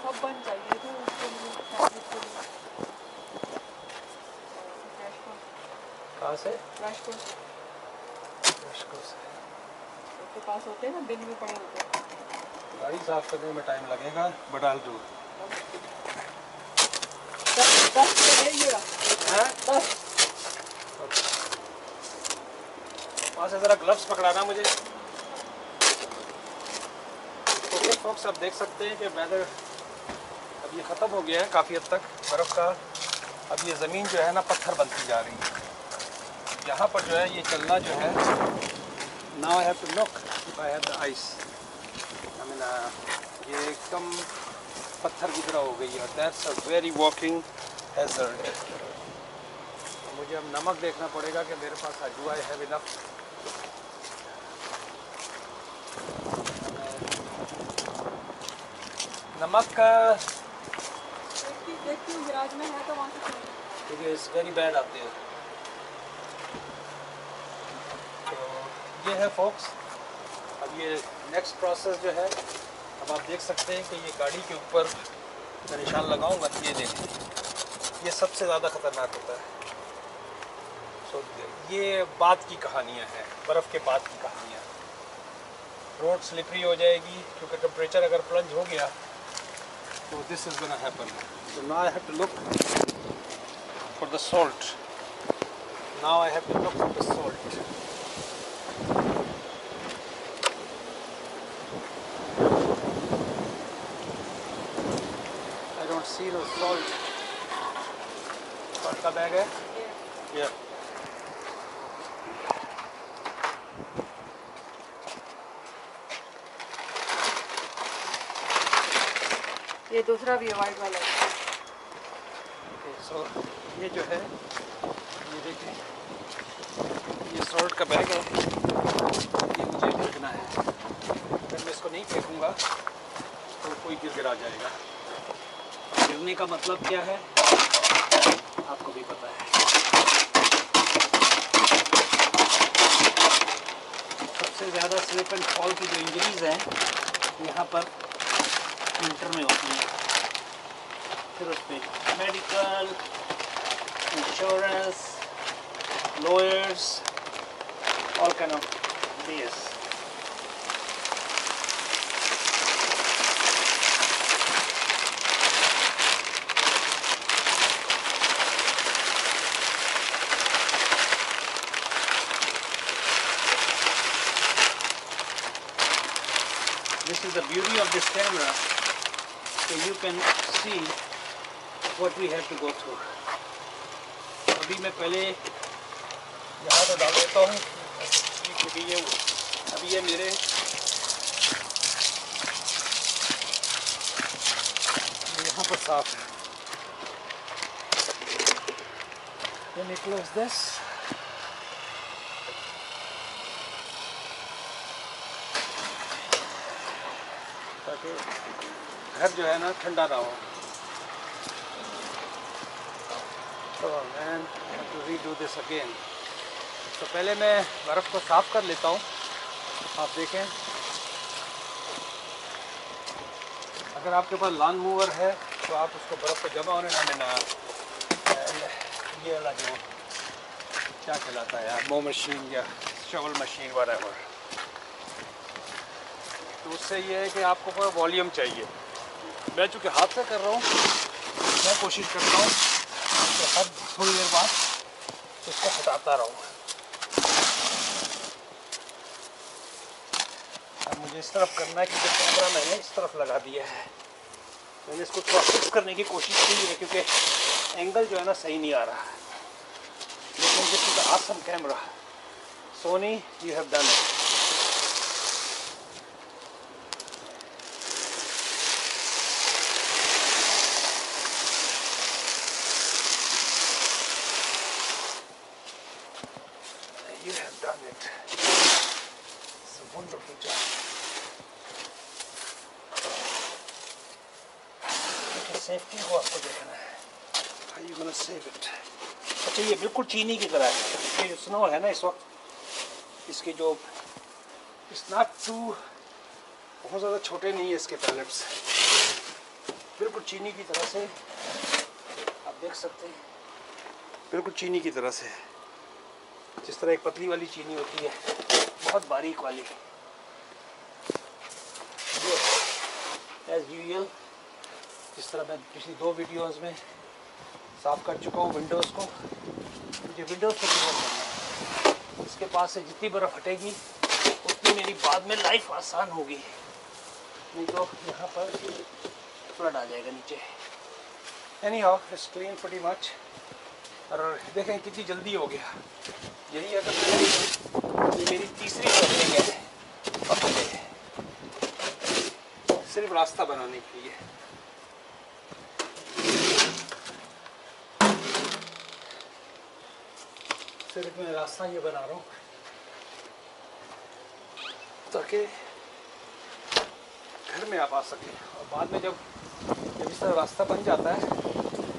सब बन चाहिए थे उसके लिए, फैब्रिक के लिए। कहाँ से? राजकोट से। उसके पास होते हैं ना, बिन में पड़े होते हैं। गाड़ी साफ करने में टाइम लगेगा, बट आई विल डू। 10 पे लीजिएगा। 10। वहाँ से ज़रा ग्लव्स पकड़ाना मुझे। ओके फॉक्स, आप देख सकते हैं कि वेदर अब ये ख़त्म हो गया है काफ़ी हद तक बर्फ़ का। अब ये ज़मीन जो है ना पत्थर बनती जा रही है। यहाँ पर जो है ये चलना जो है, now I have to look if I have the ice. I mean ये एकदम पत्थर की तरह हो गई है। That's a very walking hazard. मुझे अब नमक देखना पड़ेगा कि मेरे पास डू आई हैव इनफ। नमक देखती हूँ गिराज में है तो वहाँ से क्योंकि इट्स वेरी बैड आते हैं। तो ये है फोक्स। अब ये नेक्स्ट प्रोसेस जो है, अब आप देख सकते हैं कि ये गाड़ी के ऊपर मैं निशान लगाऊंगा तो ये देखें, ये सबसे ज़्यादा ख़तरनाक होता है। सो ये बाद की कहानियाँ हैं, बर्फ़ के बाद की कहानियाँ। रोड स्लिपरी हो जाएगी क्योंकि टेम्परेचर अगर प्लंज हो गया तो this is gonna happen. So now I have to look for the salt. Now I have to look for the salt. I don't see no salt. Salt का bag है? Yeah. ये दूसरा भी है, वाइट वाला। Okay, so ये जो है, ये देखें, ये सॉल्ट का बैग है, ये मुझे फेंकना है। अगर मैं इसको नहीं फेंकूंगा तो कोई गिरा जाएगा। गिरने का मतलब क्या है आपको भी पता है। सबसे ज़्यादा स्लिप एंड फॉल की जो इंजरीज हैं यहाँ पर विंटर में होती हैं। फिर उस पर medical insurance, lawyers, all kind of BS. This is the beauty of this camera, so you can see what we have to go through. अभी मैं पहले यहाँ तो डाल देता हूँ क्योंकि ये अभी ये मेरे यहाँ पर साफ है। Let me close this. ताकि घर जो है ना ठंडा ना हो। तो man to redo this again. तो पहले मैं बर्फ़ को साफ़ कर लेता हूँ। आप देखें, अगर आपके पास लॉन मूवर है तो आप उसको बर्फ़ को जमा होने ना देना। ये वाला जो क्या कहलाता है यार, मो मशीन या शवल मशीन वगैरह, तो उससे ये है कि आपको पूरा वॉल्यूम चाहिए। मैं चूँकि हाथ से कर रहा हूँ, मैं कोशिश करता हूँ कि हर थोड़ी देर बाद इसको हटाता रहूँ। अब मुझे इस तरफ करना है क्योंकि कैमरा मैंने इस तरफ लगा दिया है। मैंने इसको थोड़ा फिक्स करने की कोशिश की है क्योंकि एंगल जो है ना सही नहीं आ रहा। लेकिन this is awesome camera, Sony, you have done it. You have done it. It's a wonderful job. Safety को आपको देखना है। How you gonna save it? अच्छा, ये बिल्कुल चीनी की तरह है। ये स्नो है ना इस वक्त, इसके जो इट्स नॉट टू बहुत ज़्यादा छोटे नहीं है इसके पैलेट्स। बिल्कुल चीनी की तरह से, आप देख सकते हैं बिल्कुल चीनी की तरह से, जिस तरह एक पतली वाली चीनी होती है, बहुत बारीक वाली। एज यूजुअल जिस तरह मैं पिछली 2 वीडियोस में साफ़ कर चुका हूँ विंडोज़ को, मुझे विंडोज़ को क्लियर करना है। इसके पास से जितनी बर्फ़ हटेगी उतनी मेरी बाद में लाइफ आसान होगी, नहीं तो यहाँ पर फ्लड आ जाएगा नीचे। Any how it's clean pretty much. और देखें कितनी जल्दी हो गया। यही अगर ये मेरी तीसरी कवरिंग है अपने सिर्फ रास्ता बनाने के लिए। सिर्फ मैं रास्ता ये बना रहा हूँ ताकि घर में आप आ सकें, और बाद में जब इस तरह रास्ता बन जाता है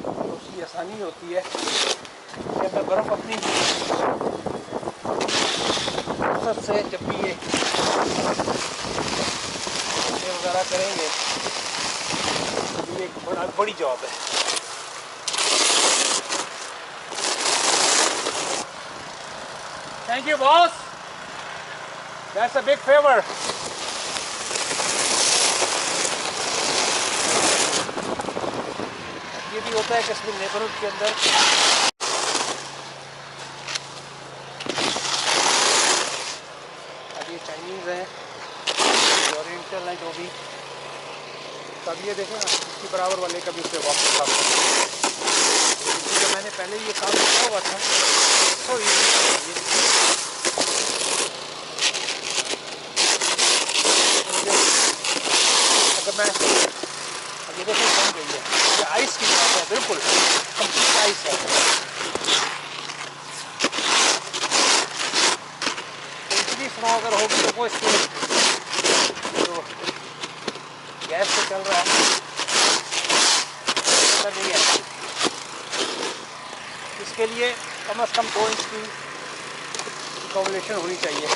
तो उसकी आसानी होती है कि मैं बर्फ़ अपनी मकसद से जब भी ये वगैरह करेंगे तो ये एक बड़ी जॉब है। Thank you, boss. That's a big favor. ये भी होता है कि इसमें नेबरहुड के अंदर अब ये चाइनीज़ हैं, ओरिएंटल हैं, जो भी। तब ये देखें ना, इसकी बराबर वाले का भी उससे वापस काम जो मैंने पहले ये काम किया हुआ था तो अगर मैं अब ये देखो बन गई है, ये आइस की बात है, बिल्कुल कंप्लीट आइस है। तो इतनी स्नो अगर होगी तो वो इसके जो गैस से चल रहा है नहीं है, इसके लिए कम से कम 2 इंच की कॉम्बिनेशन होनी चाहिए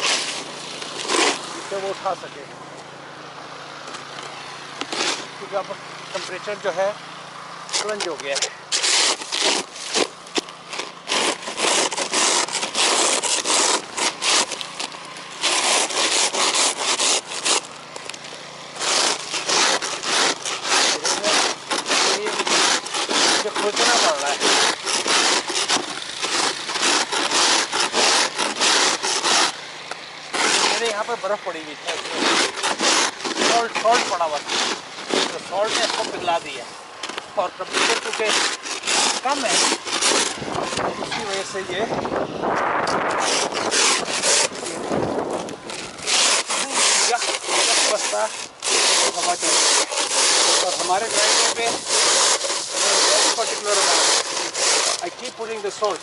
जिससे वो उठा सके, क्योंकि अब टेम्परेचर जो है प्लंज हो गया है। मुझे खोजना पड़ रहा है। यहाँ पर बर्फ़ पड़ी हुई थी, सॉल्ट पड़ा हुआ था, तो सॉल्ट ने इसको पिघला दिया, और टेम्परेचर क्योंकि कम है उसकी वजह से ये बस्ता हवा चल रही है। और हमारे ड्राइवर पे particular I keep putting the salt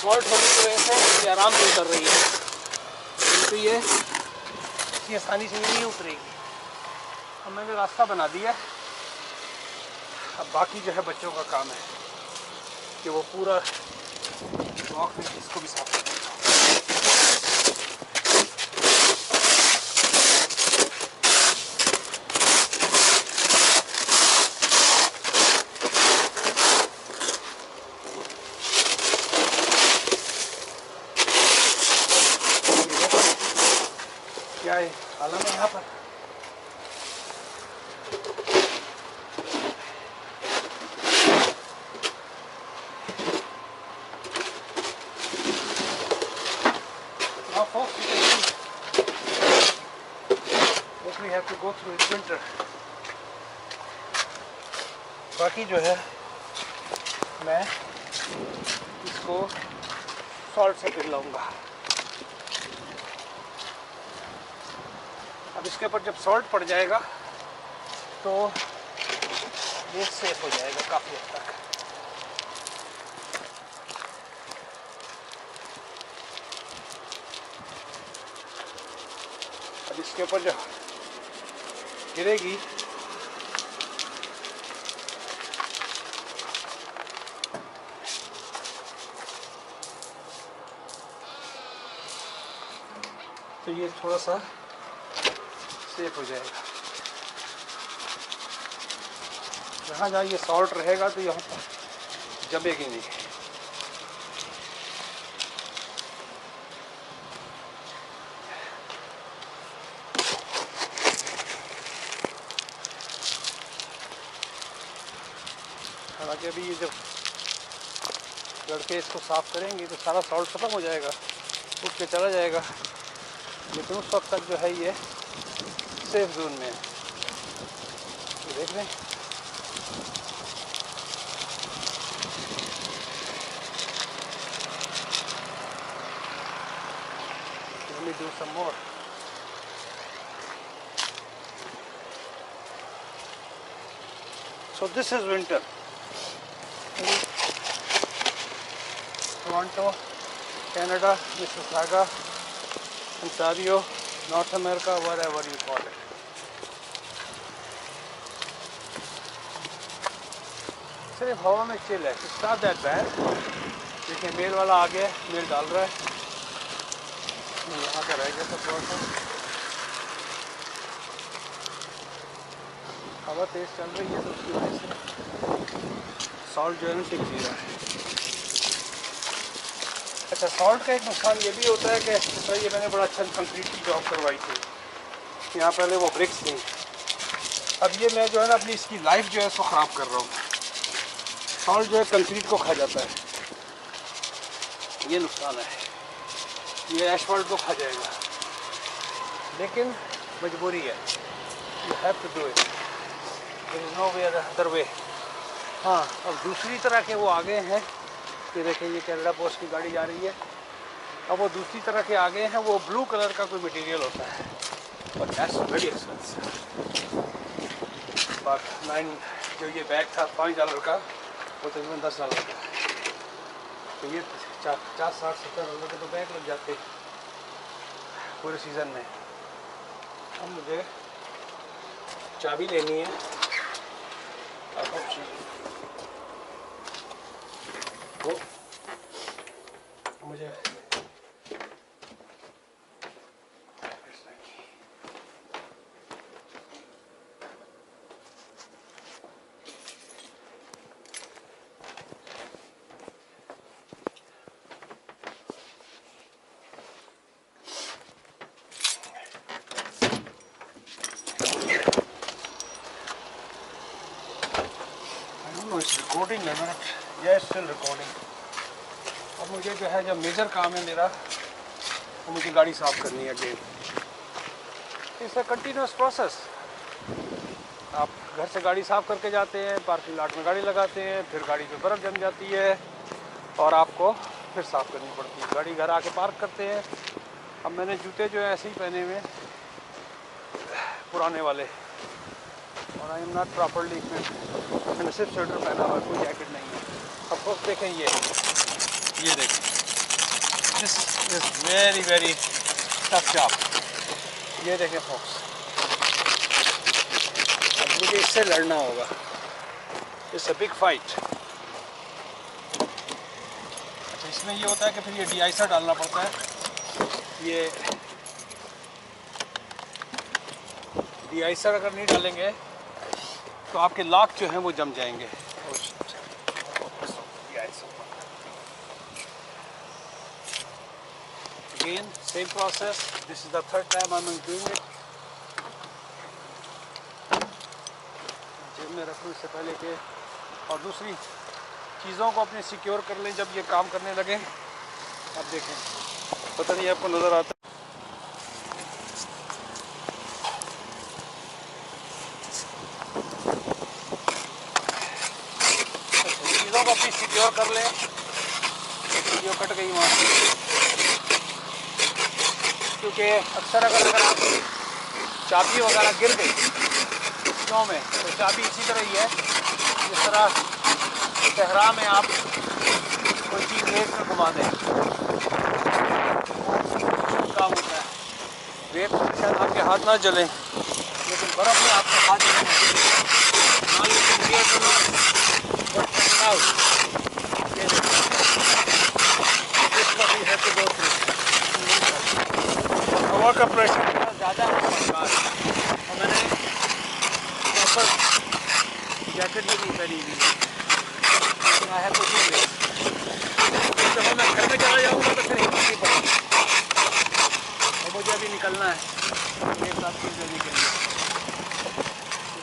होने की वजह से ये आराम से उतर रही है, तो ये इतनी आसानी से नहीं उतरेगी। अब मैंने रास्ता बना दिया, अब बाकी जो है बच्चों का काम है कि वो पूरा ब्लॉक में इसको भी साफ करें। क्या है हालत है यहाँ पर? We have to go through this winter. बाकी जो है मैं इसको सॉल्ट से पिघलाऊंगा। अब इसके ऊपर जब सॉल्ट पड़ जाएगा तो ये सेफ हो जाएगा काफ़ी हद तक। अब इसके ऊपर जो गिरेगी तो ये थोड़ा सा सेफ हो जाएगा। जहाँ जहाँ ये सॉल्ट रहेगा तो यहाँ जमेगी नहीं। हालांकि अभी ये जब लड़के इसको साफ़ करेंगे तो सारा सॉल्ट ख़त्म हो जाएगा, उठ के चला जाएगा, लेकिन उस वक्त तक जो है ये सेफ जोन में है। तो देख लें let me do some more. So this is winter. Toronto, Canada, Mississauga, Ontario, North America, whatever you call it. सिर्फ हवा में चिल है, it's not that bad. देखिए मेल वाला आ गया, मेल डाल रहा है, यहाँ का रह गया था थोड़ा सा। हवा तेज चल रही है तो उसकी वजह से सॉल्ट जो है ना टिक नहीं रहा है। अच्छा, सॉल्ट का एक नुकसान ये भी होता है कि तो ये मैंने बड़ा अच्छा कंक्रीट की जॉब करवाई थी, यहाँ पहले वो ब्रिक्स थी, अब ये मैं जो है ना अपनी इसकी लाइफ जो है उसको ख़राब कर रहा हूँ। सॉल्ट जो है कंक्रीट को खा जाता है, ये नुकसान है, ये एस्फाल्ट को खा जाएगा, लेकिन मजबूरी है, you have to do it, there is no way other way. हाँ, अब दूसरी तरह के वो आगे हैं, ये देखें ये कैनेडा पोस्ट की गाड़ी जा रही है, अब वो दूसरी तरह के आगे हैं, वो ब्लू कलर का कोई मटेरियल होता है और दैट्स वेरी एक्सपेंसिव। बट 9 जो ये बैग था $5 का, वो तकरीबन $10 का, तो ये 50, 60, $70 के तो बैग लग जाते पूरे सीज़न में। अब मुझे चाबी लेनी है, वो मुझे रिकॉर्डिंग है ना, ये स्टिल रिकॉर्डिंग। अब मुझे जो है, जब मेजर काम है मेरा, तो मुझे गाड़ी साफ़ करनी है again. It's a continuous process. आप घर से गाड़ी साफ़ करके जाते हैं, पार्किंग लॉट में गाड़ी लगाते हैं, फिर गाड़ी पे बर्फ़ जम जाती है और आपको फिर साफ़ करनी पड़ती है। गाड़ी घर आके पार्क करते हैं। अब मैंने जूते जो है ऐसे ही पहने हुए पुराने वाले, और I am not properly equipped. मैंने सिर्फ स्वेटर पहना हुआ, कोई जैकेट नहीं है। अब फोक्स देखें, ये देखें, this is very very tough job. ये देखें फोक्स, अब मुझे इससे लड़ना होगा, इट्स अ बिग फाइट। अच्छा, इसमें ये होता है कि फिर ये डी-आइसर डालना पड़ता है। ये डी-आइसर अगर नहीं डालेंगे तो आपके लॉक जो हैं वो जम जाएंगे। Again, same process. This is the third time I'm doing it. जेब में रखूँ इससे पहले के, और दूसरी चीज़ों को अपने सिक्योर कर लें जब ये काम करने लगे। अब देखें, पता नहीं आपको नज़र आता है, चीज़ों को अपनी सिक्योर कर लें। वीडियो कट गई वहाँ से, क्योंकि अक्सर अगर आप चाबी वगैरह गिर गई स्नो में, तो चाबी इसी तरह ही है, जिस तरह सहरा में आप कोई चीज़ रेत में घुमा दें, काम होता है। रेत में शायद आपके हाथ ना जलें, लेकिन बर्फ़ में आपके हाथ जलें। हवा का प्रेशर ज़्यादा है और मैंने जैकेट भी नहीं पहनी हुई है, है कुछ नहीं। जब मैं घर में चला जाऊँगा तो फिर हिम्मत नहीं पड़ेगी। और मुझे अभी निकलना है एक साथ चीज़ लेने के लिए,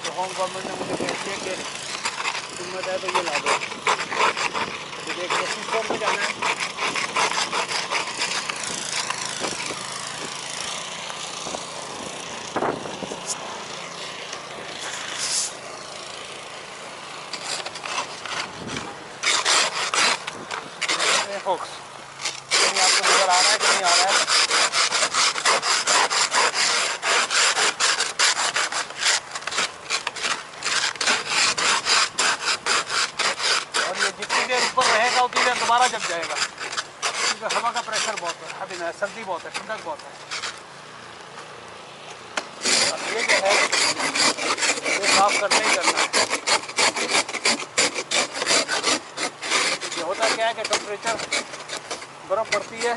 तो होम गवर्नमेंट ने मुझे कह दिया कि हिम्मत है तो ये ला दो। मुझे एक ग्रोसरी स्टोर में जाना है, फोक्स कहीं आपको नज़र आ रहा है कि नहीं आ रहा है? और ये जितनी देर ऊपर रहेगा उतनी देर दोबारा जम जाएगा, क्योंकि हवा का प्रेशर बहुत है, अभी ना सर्दी बहुत है, ठंडक बहुत है। अब ये जो है ये साफ करना ही करना है। ये होता क्या है कि टेम्परेचर बर्फ़ पड़ती है,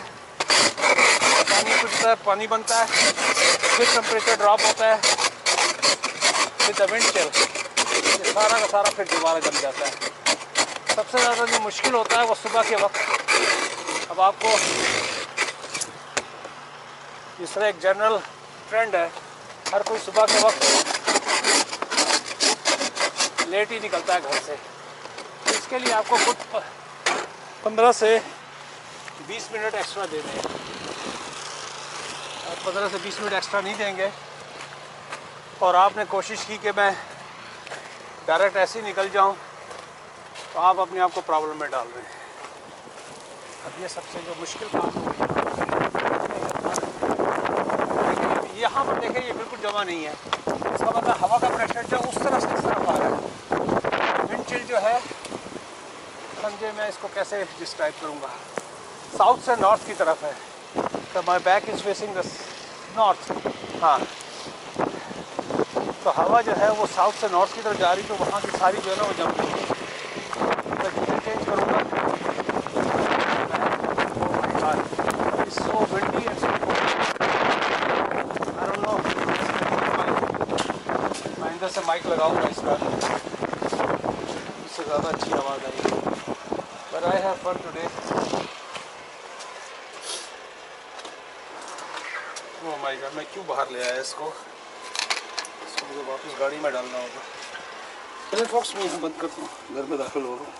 पानी फूटता है, पानी बनता है, फिर टेम्परेचर ड्रॉप होता है, फिर द विंड चिल, ये सारा का सारा फिर दोबारा जम जाता है। सबसे ज़्यादा जो मुश्किल होता है वो सुबह के वक्त। अब आपको इस तरह एक जनरल ट्रेंड है, हर कोई सुबह के वक्त लेट ही निकलता है घर से। इसके लिए आपको कुछ 15 से 20 मिनट एक्स्ट्रा देने हैं। और 15 से 20 मिनट एक्स्ट्रा नहीं देंगे और आपने कोशिश की कि मैं डायरेक्ट ऐसे ही निकल जाऊं, तो आप अपने आप को प्रॉब्लम में डाल रहे हैं। अब ये सबसे जो मुश्किल काम है, यहाँ पर देखें ये बिल्कुल जमा नहीं है, इसका मतलब हवा का प्रेशर जो उस तरफ से इस तरफ आ रहा है। विंड चिल जो है, समझे मैं इसको कैसे डिस्क्राइब करूँगा, साउथ से नॉर्थ की तरफ है, तो my back is facing the north. हाँ, तो हवा जो है वो साउथ से नॉर्थ की तरफ जा रही, तो वहाँ की सारी जो है ना वो जम रही है। मैं जितने चेंज करूँगा so windy and so I don't know, मैं इधर से माइक लगाऊंगा इसका, इससे ज़्यादा अच्छी आवाज़ आएगी। But I have fun today. Oh my god, मैं क्यों बाहर ले आया इसको मुझे वापस गाड़ी में डालना होगा। चलिए फॉक्स मैं यहाँ बंद करता हूँ, घर में दाखिल हो रहा हूँ।